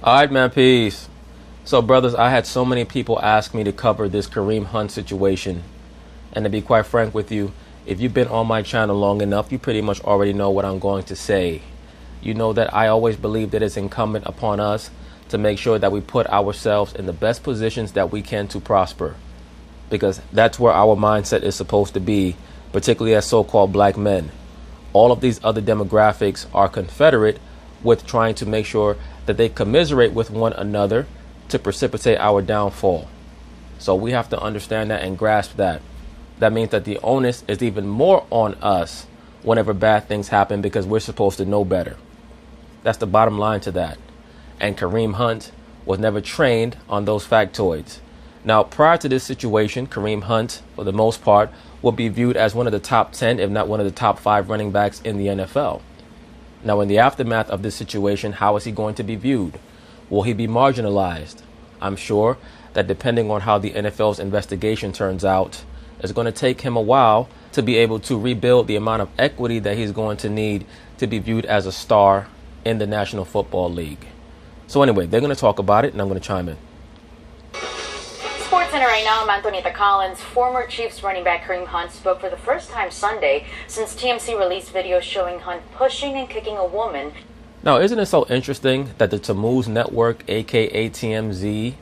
All right, man, peace. So, brothers, I had so many people ask me to cover this Kareem Hunt situation. And to be quite frank with you, if you've been on my channel long enough, you pretty much already know what I'm going to say. You know that I always believe that it's incumbent upon us to make sure that we put ourselves in the best positions that we can to prosper. Because that's where our mindset is supposed to be, particularly as so-called black men. All of these other demographics are confederate with trying to make sure that they commiserate with one another to precipitate our downfall. So we have to understand that and grasp that. That means that the onus is even more on us whenever bad things happen because we're supposed to know better. That's the bottom line to that. And Kareem Hunt was never trained on those factoids. Now, prior to this situation, Kareem Hunt, for the most part, will be viewed as one of the top 10, if not one of the top 5 running backs in the NFL. Now, in the aftermath of this situation, how is he going to be viewed? Will he be marginalized? I'm sure that depending on how the NFL's investigation turns out, it's going to take him a while to be able to rebuild the amount of equity that he's going to need to be viewed as a star in the National Football League. So anyway, they're going to talk about it, and I'm going to chime in. SportsCenter right now, I'm Antonita Collins. Former Chiefs running back Kareem Hunt spoke for the first time Sunday since TMZ released videos showing Hunt pushing and kicking a woman. Now, isn't it so interesting that the Tammuz Network, aka TMZ,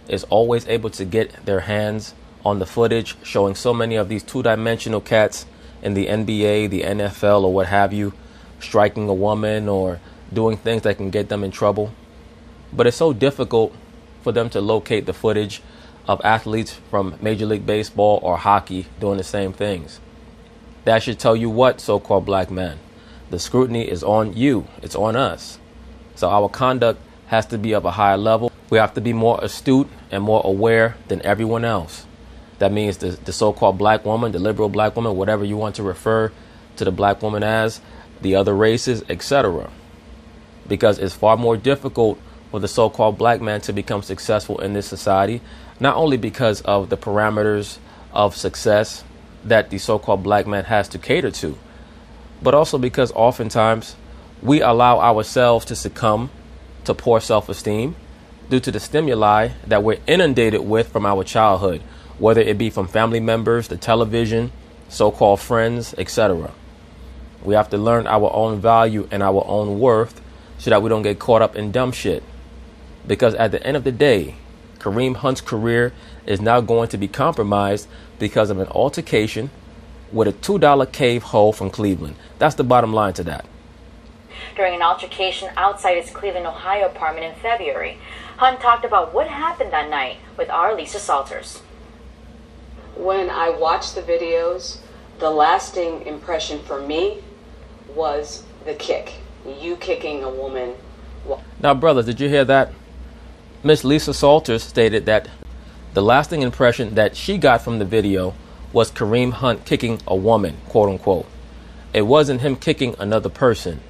is always able to get their hands on the footage showing so many of these two-dimensional cats in the NBA, the NFL, or what have you, striking a woman or doing things that can get them in trouble? But it's so difficult for them to locate the footage of athletes from Major League Baseball or hockey doing the same things. That should tell you what, so-called black man. The scrutiny is on you. It's on us. So our conduct has to be of a higher level. We have to be more astute and more aware than everyone else. That means the so-called black woman, the liberal black woman, whatever you want to refer to the black woman as, the other races, etc. Because it's far more difficult for the so-called black man to become successful in this society, not only because of the parameters of success that the so-called black man has to cater to, but also because oftentimes we allow ourselves to succumb to poor self-esteem due to the stimuli that we're inundated with from our childhood, whether it be from family members, the television, so-called friends, etc. We have to learn our own value and our own worth so that we don't get caught up in dumb shit. Because at the end of the day, Kareem Hunt's career is now going to be compromised because of an altercation with a $2 cave hole from Cleveland. That's the bottom line to that. During an altercation outside his Cleveland, Ohio apartment in February, Hunt talked about what happened that night with our Lisa Salters. When I watched the videos, the lasting impression for me was the kick. You kicking a woman. Now, brothers, did you hear that? Miss Lisa Salters stated that the lasting impression that she got from the video was Kareem Hunt kicking a woman, quote unquote. It wasn't him kicking another person.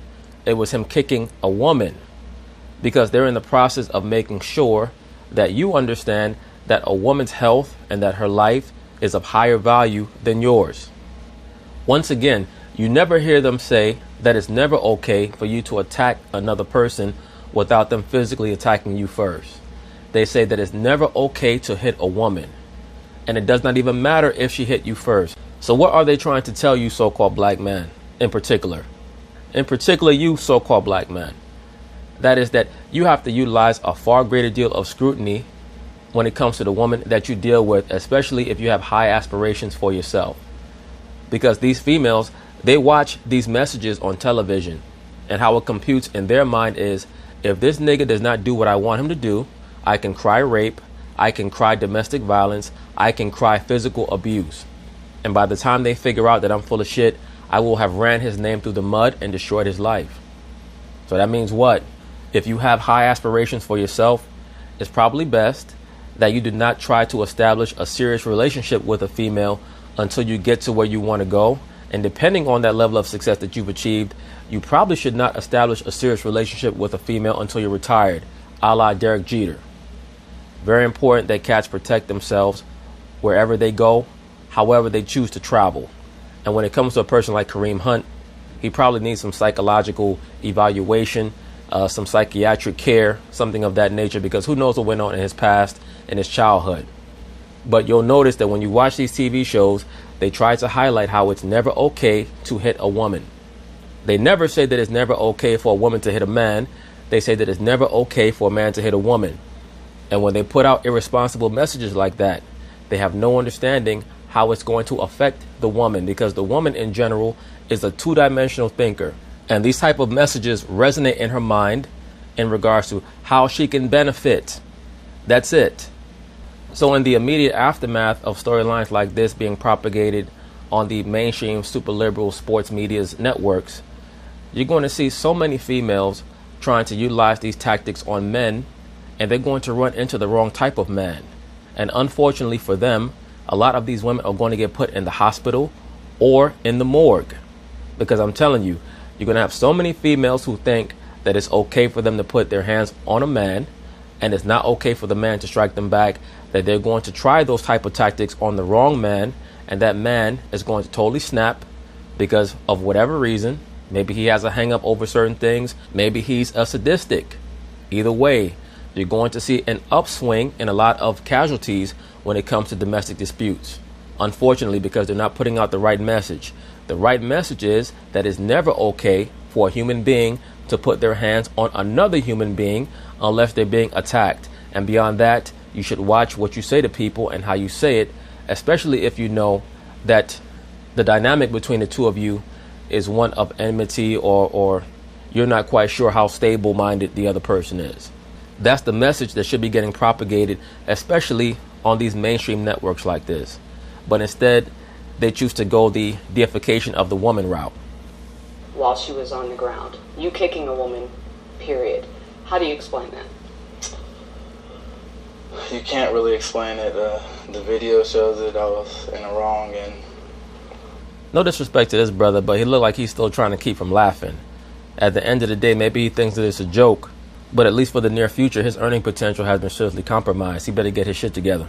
It was him kicking a woman, because they're in the process of making sure that you understand that a woman's health and that her life is of higher value than yours. Once again, you never hear them say that it's never okay for you to attack another person without them physically attacking you first. They say that it's never okay to hit a woman. And it does not even matter if she hit you first. So what are they trying to tell you, so-called black man, in particular? In particular, you, so-called black man. That is that you have to utilize a far greater deal of scrutiny when it comes to the woman that you deal with, especially if you have high aspirations for yourself. Because these females, they watch these messages on television, and how it computes in their mind is, if this nigga does not do what I want him to do, I can cry rape, I can cry domestic violence, I can cry physical abuse. And by the time they figure out that I'm full of shit, I will have ran his name through the mud and destroyed his life. So that means what? If you have high aspirations for yourself, it's probably best that you do not try to establish a serious relationship with a female until you get to where you want to go. And depending on that level of success that you've achieved, you probably should not establish a serious relationship with a female until you're retired, a la Derek Jeter. Very important that cats protect themselves wherever they go, however they choose to travel. And when it comes to a person like Kareem Hunt, he probably needs some psychological evaluation some psychiatric care, something of that nature, because who knows what went on in his past, in his childhood. But you'll notice that when you watch these TV shows, they try to highlight how it's never okay to hit a woman. They never say that it's never okay for a woman to hit a man. They say that it's never okay for a man to hit a woman. And when they put out irresponsible messages like that, they have no understanding how it's going to affect the woman, because the woman in general is a two-dimensional thinker. And these type of messages resonate in her mind in regards to how she can benefit. That's it. So in the immediate aftermath of storylines like this being propagated on the mainstream super liberal sports media's networks, you're going to see so many females trying to utilize these tactics on men, and they're going to run into the wrong type of man. And unfortunately for them, a lot of these women are going to get put in the hospital or in the morgue. Because I'm telling you, you're going to have so many females who think that it's okay for them to put their hands on a man, and it's not okay for the man to strike them back, that they're going to try those type of tactics on the wrong man, and that man is going to totally snap because of whatever reason. Maybe he has a hang up over certain things. Maybe he's a sadistic. Either way, you're going to see an upswing in a lot of casualties when it comes to domestic disputes. Unfortunately, because they're not putting out the right message. The right message is that it's never okay for a human being to put their hands on another human being unless they're being attacked. And beyond that, you should watch what you say to people and how you say it, especially if you know that the dynamic between the two of you is one of enmity, or you're not quite sure how stable-minded the other person is. That's the message that should be getting propagated, especially on these mainstream networks like this. But instead, they choose to go the deification of the woman route. While she was on the ground, you kicking a woman, period. How do you explain that? You can't really explain it. The video shows that I was in the wrong, and no disrespect to this brother, but he looked like he's still trying to keep from laughing. At the end of the day, maybe he thinks that it's a joke, but at least for the near future, his earning potential has been seriously compromised. He better get his shit together.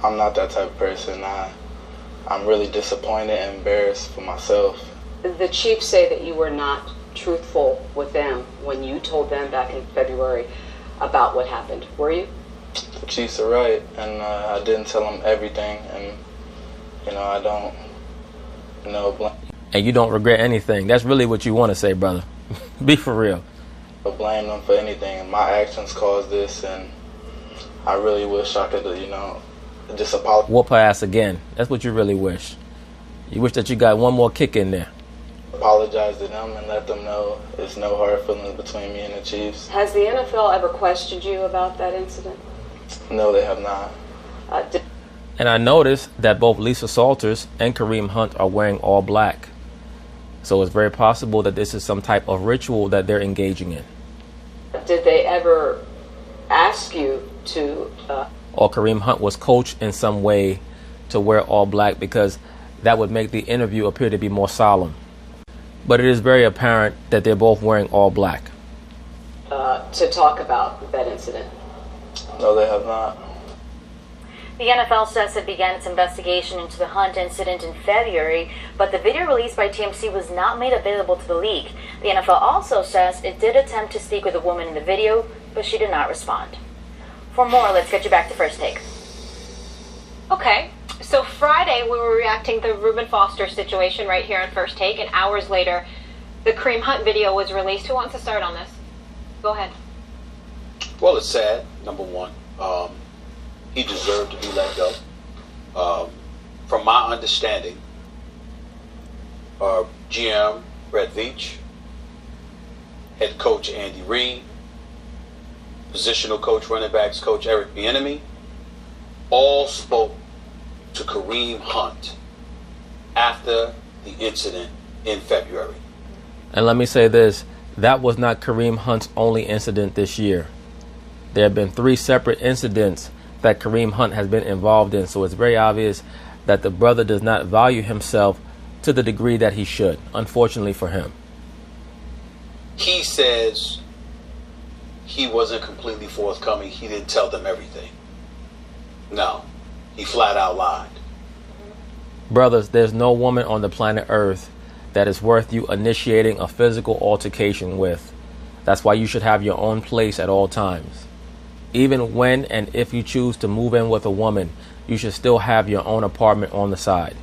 I'm not that type of person. I'm really disappointed and embarrassed for myself. The Chiefs say that you were not truthful with them when you told them back in February about what happened. Were you? The Chiefs are right, and I didn't tell them everything, and I don't blame. And you don't regret anything. That's really what you want to say, brother. Be for real. Blame them for anything. My actions caused this, and I really wish I could, just apologize. Whoop her ass again. That's what you really wish. You wish that you got one more kick in there. Apologize to them and let them know there's no hard feelings between me and the Chiefs. Has the NFL ever questioned you about that incident? No, they have not. And I noticed that both Lisa Salters and Kareem Hunt are wearing all black. So it's very possible that this is some type of ritual that they're engaging in. Did they ever ask you to... Or Kareem Hunt was coached in some way to wear all black, because that would make the interview appear to be more solemn. But it is very apparent that they're both wearing all black. To talk about that incident? No, they have not. The NFL says it began its investigation into the Hunt incident in February, but the video released by TMC was not made available to the league. The NFL also says it did attempt to speak with a woman in the video, but she did not respond. For more, let's get you back to First Take. Okay, so Friday we were reacting to the Reuben Foster situation right here on First Take, and hours later, the Kareem Hunt video was released. Who wants to start on this? Go ahead. Well, it's sad, number one. He deserved to be let go. From my understanding, GM Brett Veach, head coach Andy Reid, positional coach, running backs coach Eric Bieniemy, all spoke to Kareem Hunt after the incident in February. And let me say this, that was not Kareem Hunt's only incident this year. There have been 3 separate incidents that Kareem Hunt has been involved in, so it's very obvious that the brother does not value himself to the degree that he should, unfortunately for him. He says he wasn't completely forthcoming. He didn't tell them everything. No, he flat out lied. Brothers, there's no woman on the planet Earth that is worth you initiating a physical altercation with. That's why you should have your own place at all times. Even when and if you choose to move in with a woman, you should still have your own apartment on the side.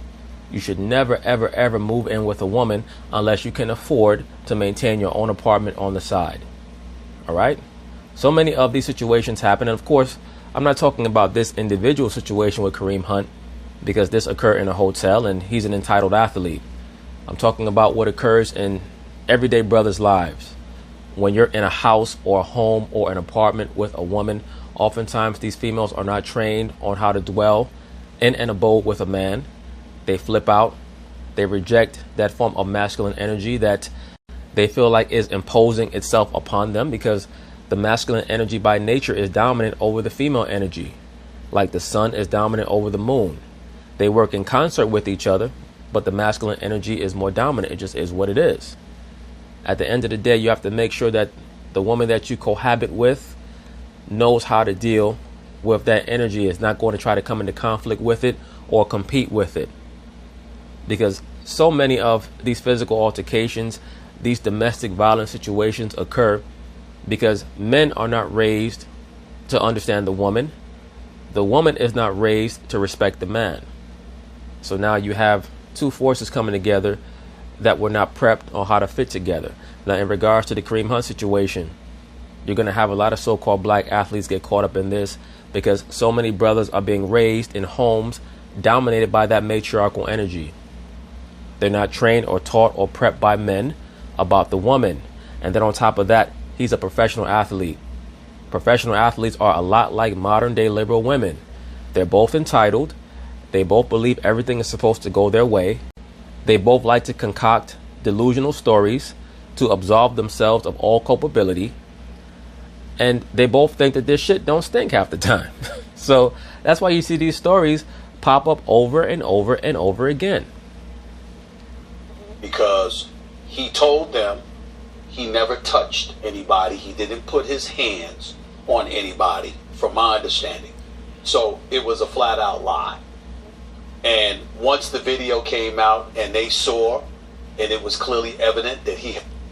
You should never, ever, ever move in with a woman unless you can afford to maintain your own apartment on the side. All right? So many of these situations happen. And of course, I'm not talking about this individual situation with Kareem Hunt, because this occurred in a hotel and he's an entitled athlete. I'm talking about what occurs in everyday brothers' lives. When you're in a house or a home or an apartment with a woman, oftentimes these females are not trained on how to dwell in an abode with a man. They flip out. They reject that form of masculine energy that they feel like is imposing itself upon them, because the masculine energy by nature is dominant over the female energy, like the sun is dominant over the moon. They work in concert with each other, but the masculine energy is more dominant. It just is what it is. At the end of the day, you have to make sure that the woman that you cohabit with knows how to deal with that energy, is not going to try to come into conflict with it or compete with it. Because so many of these physical altercations, these domestic violence situations occur because men are not raised to understand the woman. The woman is not raised to respect the man. So now you have two forces coming together that were not prepped on how to fit together. Now, in regards to the Kareem Hunt situation, you're going to have a lot of so-called black athletes get caught up in this because so many brothers are being raised in homes dominated by that matriarchal energy. They're not trained or taught or prepped by men about the woman. And then on top of that, he's a professional athlete. Professional athletes are a lot like modern day liberal women. They're both entitled. They both believe everything is supposed to go their way. They both like to concoct delusional stories to absolve themselves of all culpability. And they both think that this shit don't stink half the time. So that's why you see these stories pop up over and over and over again. Because he told them he never touched anybody. He didn't put his hands on anybody, from my understanding. So it was a flat out lie. And once the video came out and they saw, and it was clearly evident that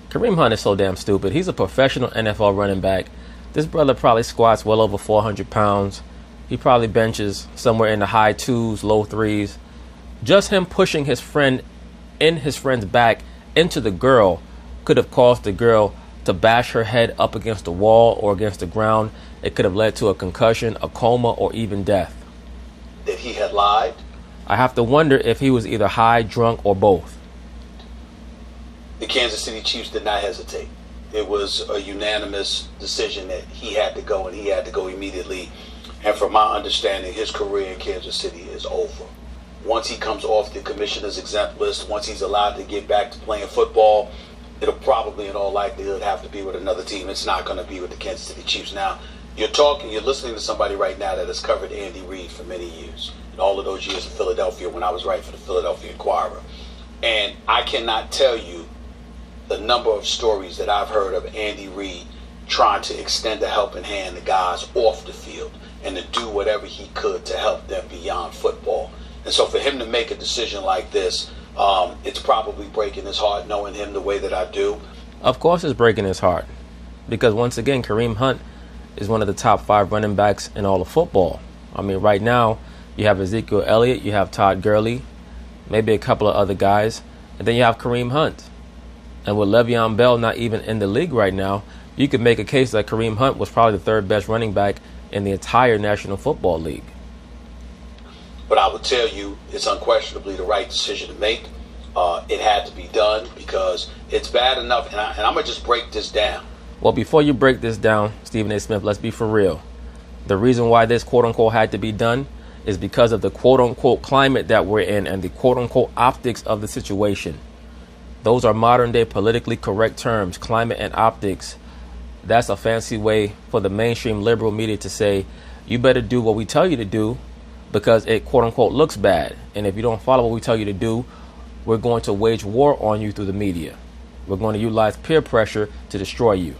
Kareem Hunt is so damn stupid. He's a professional NFL running back. This brother probably squats well over 400 pounds. He probably benches somewhere in the high 2s, low 3s. Just him pushing his friend in his friend's back into the girl could have caused the girl to bash her head up against the wall or against the ground. It could have led to a concussion, a coma, or even death. That he had lied. I have to wonder if he was either high, drunk, or both. The Kansas City Chiefs did not hesitate. It was a unanimous decision that he had to go, and he had to go immediately. And from my understanding, his career in Kansas City is over. Once he comes off the commissioner's exempt list, once he's allowed to get back to playing football, it'll probably in all likelihood have to be with another team. It's not going to be with the Kansas City Chiefs. Now, you're listening to somebody right now that has covered Andy Reid for many years. And all of those years in Philadelphia when I was writing for the Philadelphia Inquirer. And I cannot tell you the number of stories that I've heard of Andy Reid trying to extend a helping hand to guys off the field and to do whatever he could to help them beyond football. And so for him to make a decision like this, it's probably breaking his heart knowing him the way that I do. Of course it's breaking his heart. Because once again, Kareem Hunt is one of the top 5 running backs in all of football. I mean, right now, you have Ezekiel Elliott, you have Todd Gurley, maybe a couple of other guys, and then you have Kareem Hunt. And with Le'Veon Bell not even in the league right now, you could make a case that Kareem Hunt was probably the 3rd best running back in the entire National Football League. But I would tell you, it's unquestionably the right decision to make. It had to be done because it's bad enough. And I'm going to just break this down. Well, before you break this down, Stephen A. Smith, let's be for real. The reason why this quote-unquote had to be done is because of the quote-unquote climate that we're in and the quote-unquote optics of the situation. Those are modern-day politically correct terms, climate and optics. That's a fancy way for the mainstream liberal media to say, you better do what we tell you to do because it quote-unquote looks bad. And if you don't follow what we tell you to do, we're going to wage war on you through the media. We're going to utilize peer pressure to destroy you.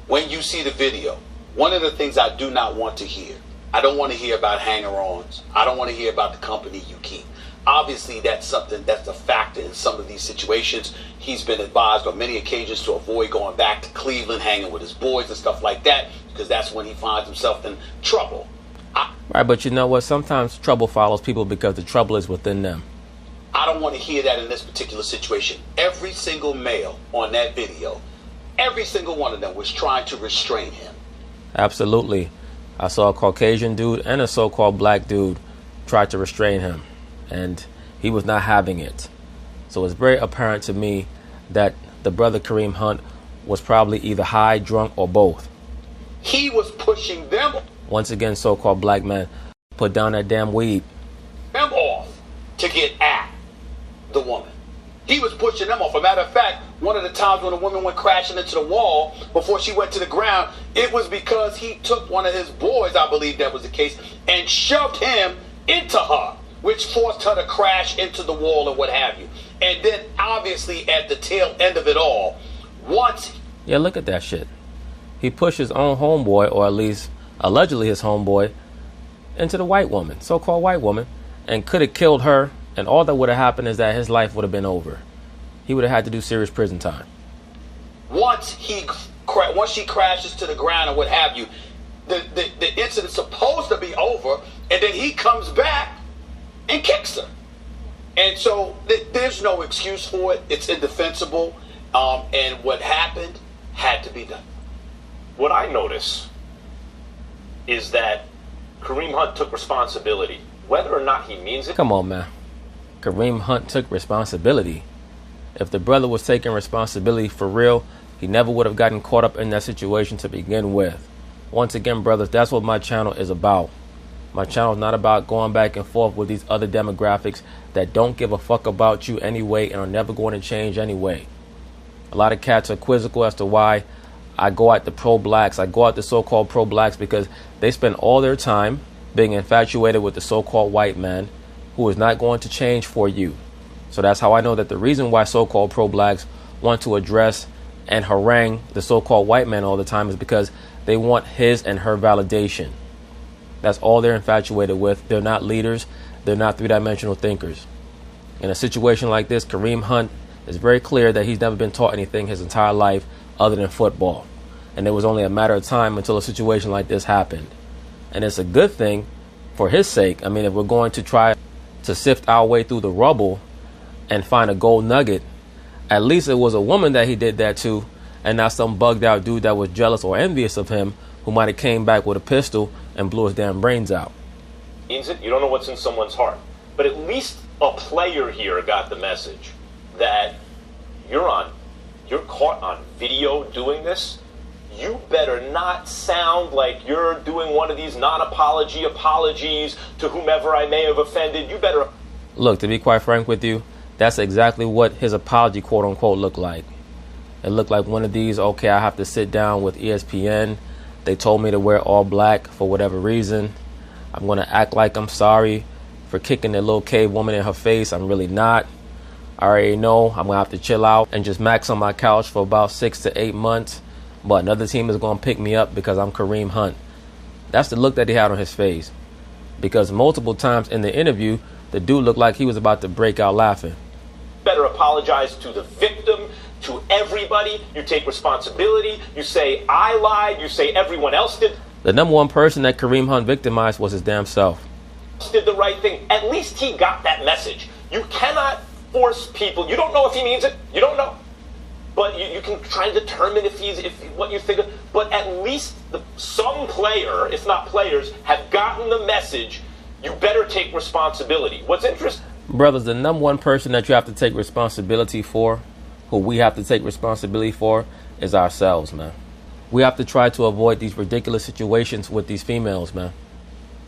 When you see the video, one of the things I do not want to hear, I don't want to hear about hanger-ons. I don't want to hear about the company you keep. Obviously, that's a factor in some of these situations. He's been advised on many occasions to avoid going back to Cleveland, hanging with his boys and stuff like that, because that's when he finds himself in trouble. Right, but you know what? Sometimes trouble follows people because the trouble is within them. I don't want to hear that in this particular situation. Every single male on that video, every single one of them was trying to restrain him. Absolutely. I saw a Caucasian dude and a so-called black dude try to restrain him, and he was not having it. So it's very apparent to me that the brother Kareem Hunt was probably either high, drunk, or both. He was pushing them. Once again, so-called black man, put down that damn weed. Them off to get at the woman. He was pushing them off. As a matter of fact, one of the times when the woman went crashing into the wall before she went to the ground, it was because he took one of his boys, I believe that was the case, and shoved him into her, which forced her to crash into the wall and what have you. And then obviously at the tail end of it all, once... Yeah, look at that shit. He pushed his own homeboy, or at least allegedly his homeboy, into the white woman, so-called white woman, and could have killed her, and all that would have happened is that his life would have been over. He would have had to do serious prison time. Once she crashes to the ground and what have you, the incident's supposed to be over, and then he comes back and kicks her. And so there's no excuse for it. It's indefensible. And what happened had to be done. What I notice is that Kareem Hunt took responsibility, whether or not he means it. Come on, man. Kareem Hunt took responsibility. If the brother was taking responsibility for real, he never would have gotten caught up in that situation to begin with. Once again, brothers, that's what my channel is about. My channel is not about going back and forth with these other demographics that don't give a fuck about you anyway and are never going to change anyway. A lot of cats are quizzical as to why I go at the pro-blacks. I go at the so-called pro-blacks because they spend all their time being infatuated with the so-called white man who is not going to change for you. So that's how I know that the reason why so-called pro-blacks want to address and harangue the so-called white man all the time is because they want his and her validation. That's all they're infatuated with. They're not leaders. They're not three-dimensional thinkers. In a situation like this, Kareem Hunt is very clear that he's never been taught anything his entire life other than football. And it was only a matter of time until a situation like this happened. And it's a good thing for his sake. I mean, if we're going to try to sift our way through the rubble and find a gold nugget, at least it was a woman that he did that to, and not some bugged out dude that was jealous or envious of him who might have came back with a pistol and blew his damn brains out. Means it. You don't know what's in someone's heart. But at least a player here got the message that you're caught on video doing this. You better not sound like you're doing one of these non-apology apologies to whomever I may have offended. You better... Look, to be quite frank with you, that's exactly what his apology, quote unquote, looked like. It looked like one of these, okay, I have to sit down with ESPN. They told me to wear all black for whatever reason. I'm going to act like I'm sorry for kicking that little cave woman in her face. I'm really not. I already know I'm going to have to chill out and just max on my couch for about 6 to 8 months. But another team is going to pick me up because I'm Kareem Hunt. That's the look that he had on his face. Because multiple times in the interview, the dude looked like he was about to break out laughing. Better apologize to the victim, to everybody. You take responsibility. You say, I lied. You say everyone else did. The number one person that Kareem Hunt victimized was his damn self. Did the right thing. At least he got that message. You cannot force people. You don't know if he means it. You don't know. But you can try and determine if what you think of. But at least some player, if not players, have gotten the message. You better take responsibility. What's interesting? Brothers, the number one person that you have to take responsibility for, who we have to take responsibility for, is ourselves, man. We have to try to avoid these ridiculous situations with these females, man.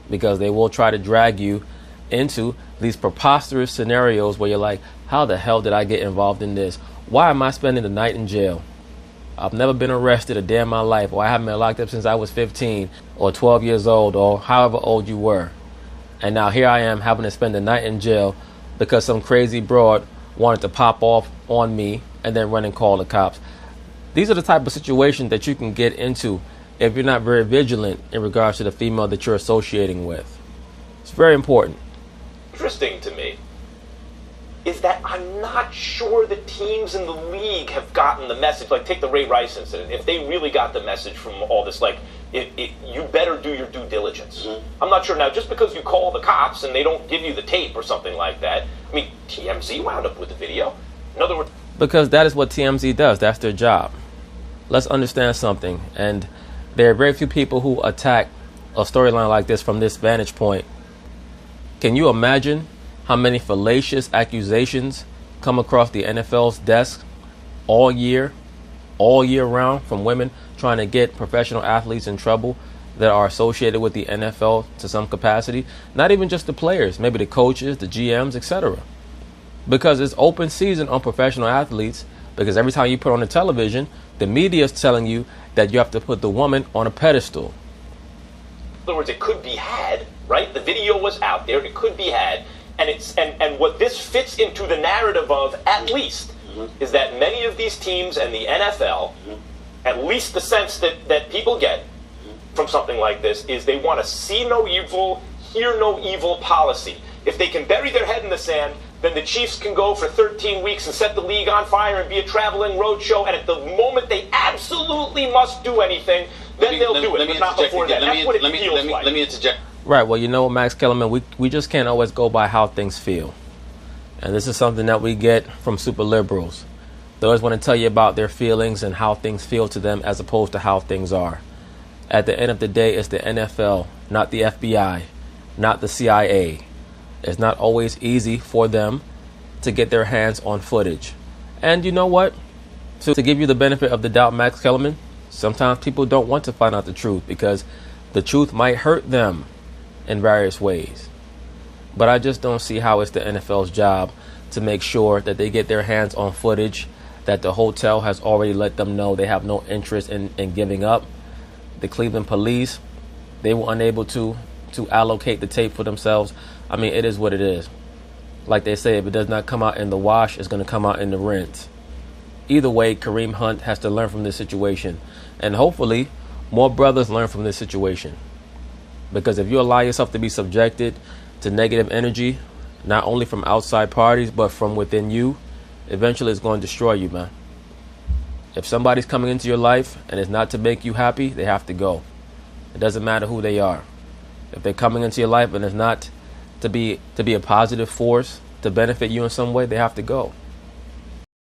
Because they will try to drag you into these preposterous scenarios where you're like, how the hell did I get involved in this? Why am I spending the night in jail? I've never been arrested a day in my life, or I haven't been locked up since I was 15 or 12 years old or however old you were. And now here I am having to spend the night in jail because some crazy broad wanted to pop off on me and then run and call the cops. These are the type of situations that you can get into if you're not very vigilant in regards to the female that you're associating with. It's very important. Interesting to me is that I'm not sure the teams in the league have gotten the message. Like, take the Ray Rice incident. If they really got the message from all this, like, you better do your due diligence. I'm not sure. Now, just because you call the cops and they don't give you the tape or something like that, I mean, TMZ wound up with the video. In other words... Because that is what TMZ does. That's their job. Let's understand something. And there are very few people who attack a storyline like this from this vantage point. Can you imagine how many fallacious accusations come across the NFL's desk all year round from women trying to get professional athletes in trouble that are associated with the NFL to some capacity? Not even just the players, maybe the coaches, the GMs, etc. Because it's open season on professional athletes, because every time you put on the television, the media is telling you that you have to put the woman on a pedestal. In other words, it could be had, right? The video was out there, it could be had. And what this fits into the narrative of, at least, is that many of these teams and the NFL, at least the sense that people get from something like this, is they want to see no evil, hear no evil policy. If they can bury their head in the sand, then the Chiefs can go for 13 weeks and set the league on fire and be a traveling roadshow, and at the moment they absolutely must do anything, then they'll do it, but not before that. That's what it feels like. Let me interject. Right, well, you know, Max Kellerman, we just can't always go by how things feel. And this is something that we get from super liberals. They always want to tell you about their feelings and how things feel to them as opposed to how things are. At the end of the day, it's the NFL, not the FBI, not the CIA. It's not always easy for them to get their hands on footage. And you know what? To give you the benefit of the doubt, Max Kellerman, sometimes people don't want to find out the truth because the truth might hurt them in various ways. But I just don't see how it's the NFL's job to make sure that they get their hands on footage that the hotel has already let them know they have no interest in giving up. The Cleveland police, they were unable to allocate the tape for themselves. I mean, it is what it is. Like they say, if it does not come out in the wash, it's going to come out in the rinse. Either way, Kareem Hunt has to learn from this situation. And hopefully, more brothers learn from this situation. Because if you allow yourself to be subjected to negative energy, not only from outside parties, but from within you, eventually it's going to destroy you, man. If somebody's coming into your life and it's not to make you happy, they have to go. It doesn't matter who they are. If they're coming into your life and it's not to be a positive force, to benefit you in some way, they have to go.